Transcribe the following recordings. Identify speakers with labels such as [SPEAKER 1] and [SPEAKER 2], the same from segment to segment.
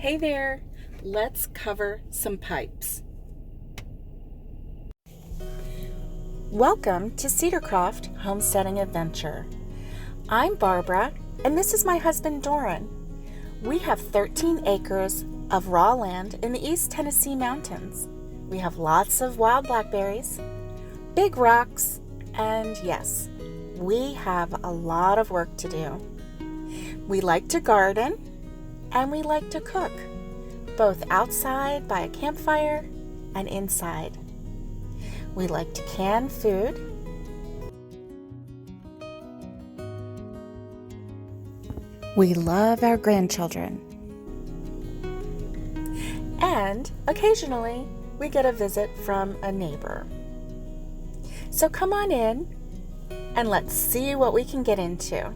[SPEAKER 1] Hey there, let's cover some pipes. Welcome to Cedarcroft Homesteading Adventure. I'm Barbara, and this is my husband Doran. We have 13 acres of raw land in the East Tennessee mountains. We have lots of wild blackberries, big rocks, and yes, we have a lot of work to do. We like to garden, and we like to cook, both outside by a campfire and inside. We like to can food. We love our grandchildren. And occasionally we get a visit from a neighbor. So come on in and let's see what we can get into.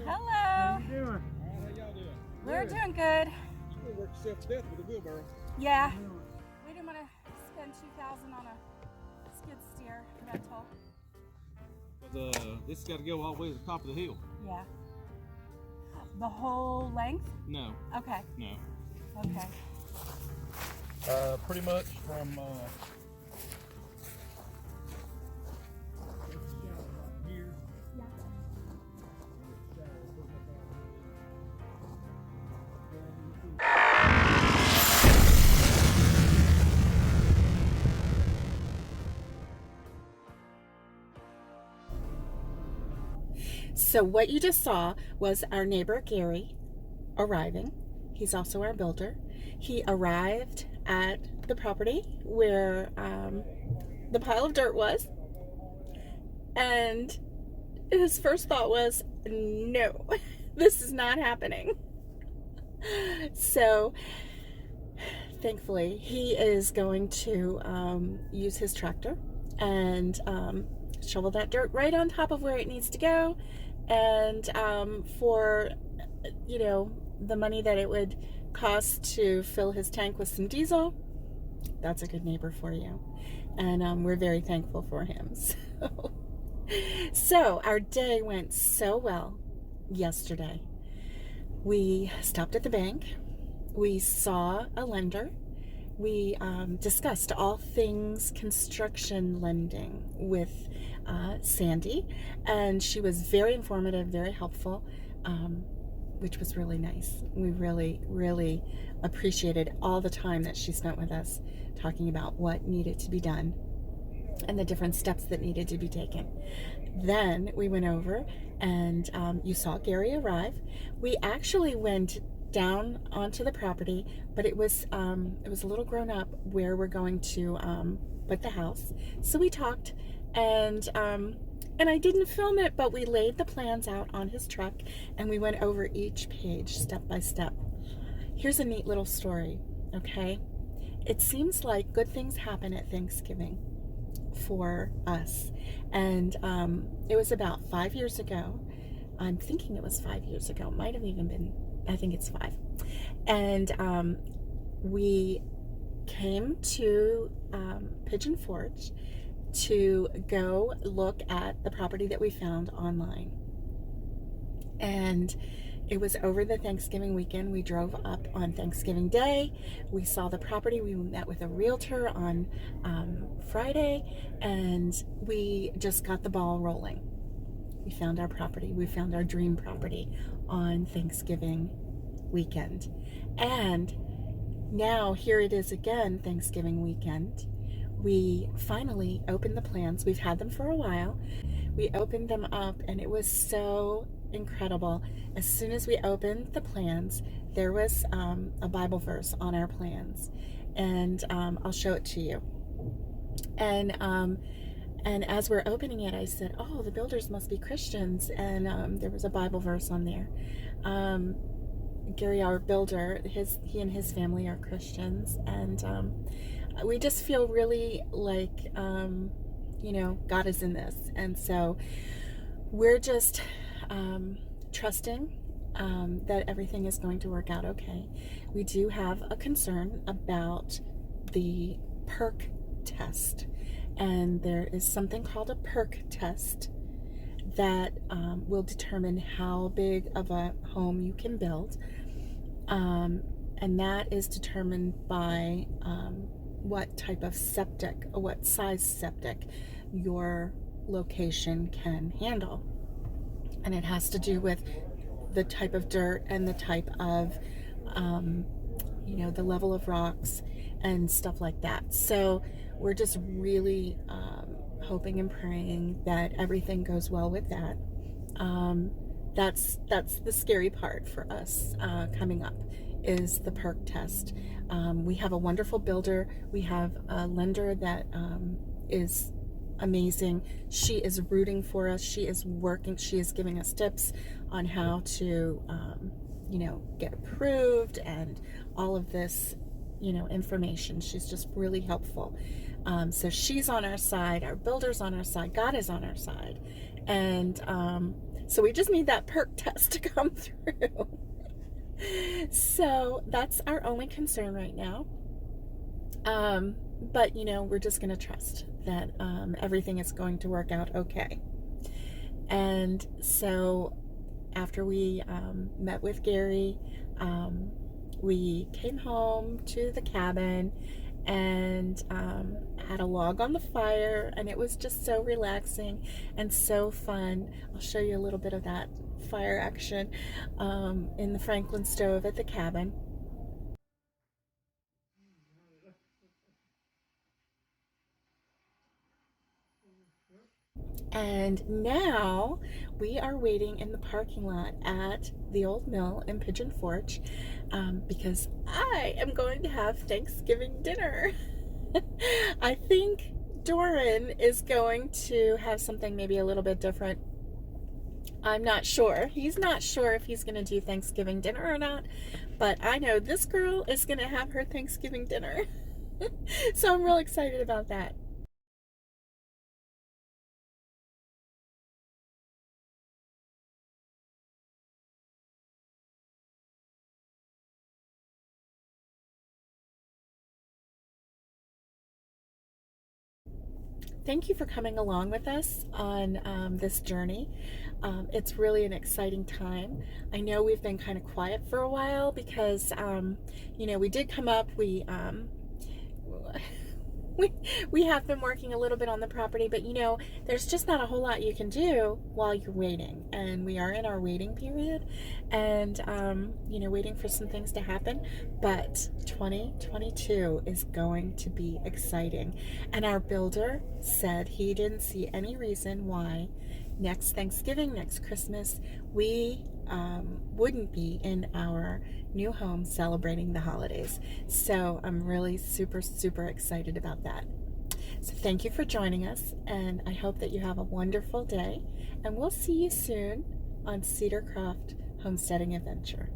[SPEAKER 1] Hello.
[SPEAKER 2] How you doing?
[SPEAKER 3] How y'all doing?
[SPEAKER 1] We're doing good.
[SPEAKER 3] You gonna work yourself to death with a wheelbarrow.
[SPEAKER 1] Yeah. We didn't want to spend $2,000 on a skid steer rental.
[SPEAKER 3] But this has got to go all the way to the top of the hill.
[SPEAKER 1] Yeah. The whole length?
[SPEAKER 3] No,
[SPEAKER 1] Okay.
[SPEAKER 3] no.
[SPEAKER 1] Okay.
[SPEAKER 3] Pretty much from here.
[SPEAKER 1] So what you just saw was our neighbor Gary arriving. He's also our builder. He arrived at the property where the pile of dirt was, and his first thought was, no, this is not happening. So thankfully he is going to use his tractor and shovel that dirt right on top of where it needs to go. And for, the money that it would cost to fill his tank with some diesel, that's a good neighbor for you. And we're very thankful for him. So our day went so well yesterday. We stopped at the bank. We saw a lender. We discussed all things construction lending with Sandy, and she was very informative, very helpful, which was really nice. We really, really appreciated all the time that she spent with us talking about what needed to be done and the different steps that needed to be taken. Then we went over and you saw Gary arrive. We actually went down onto the property, but it was a little grown up where we're going to put the house. So we talked, and I didn't film it, but we laid the plans out on his truck and we went over each page step by step. Here's a neat little story, okay? It seems like good things happen at Thanksgiving for us. And it was about 5 years ago. I'm thinking it was 5 years ago. It might have even been, I think it's 5. And we came to Pigeon Forge to go look at the property that we found online. And it was over the Thanksgiving weekend. We drove up on Thanksgiving Day. We saw the property. We met with a realtor on Friday, and we just got the ball rolling. We found our property. We found our dream property on Thanksgiving weekend. And now here it is again, Thanksgiving weekend. We finally opened the plans. We've had them for a while. We opened them up, and it was so incredible. As soon as we opened the plans, there was a Bible verse on our plans, and I'll show it to you. And And as we're opening it, I said, oh, the builders must be Christians. And there was a Bible verse on there. Gary, our builder, he and his family are Christians. And we just feel really like, God is in this. And so we're just trusting that everything is going to work out okay. We do have a concern about the perk test. And there is something called a perk test that will determine how big of a home you can build. And that is determined by what type of septic, or what size septic your location can handle. And it has to do with the type of dirt and the type of, the level of rocks and stuff like that. So we're just really hoping and praying that everything goes well with that. That's the scary part for us coming up, is the perk test. We have a wonderful builder. We have a lender that is amazing. She is rooting for us. She is working. She is giving us tips on how to, get approved and all of this, information. She's just really helpful. So she's on our side. Our builder's on our side. God is on our side. And so we just need that perk test to come through. So that's our only concern right now. But, we're just going to trust that everything is going to work out okay. And so after we met with Gary, we came home to the cabin and had a log on the fire, and it was just so relaxing and so fun. I'll show you a little bit of that fire action in the Franklin stove at the cabin. And now we are waiting in the parking lot at the old mill in Pigeon Forge because I am going to have Thanksgiving dinner. I think Doran is going to have something maybe a little bit different. I'm not sure. He's not sure if he's going to do Thanksgiving dinner or not, but I know this girl is going to have her Thanksgiving dinner. So I'm real excited about that. Thank you for coming along with us on this journey. It's really an exciting time. I know we've been kind of quiet for a while because, we did come up. We have been working a little bit on the property, but there's just not a whole lot you can do while you're waiting. And we are in our waiting period and, waiting for some things to happen. But 2022 is going to be exciting. And our builder said he didn't see any reason why next Thanksgiving, next Christmas, we wouldn't be in our new home celebrating the holidays. So I'm really super, super excited about that. So thank you for joining us, and I hope that you have a wonderful day, and we'll see you soon on Cedar Croft Homesteading Adventure.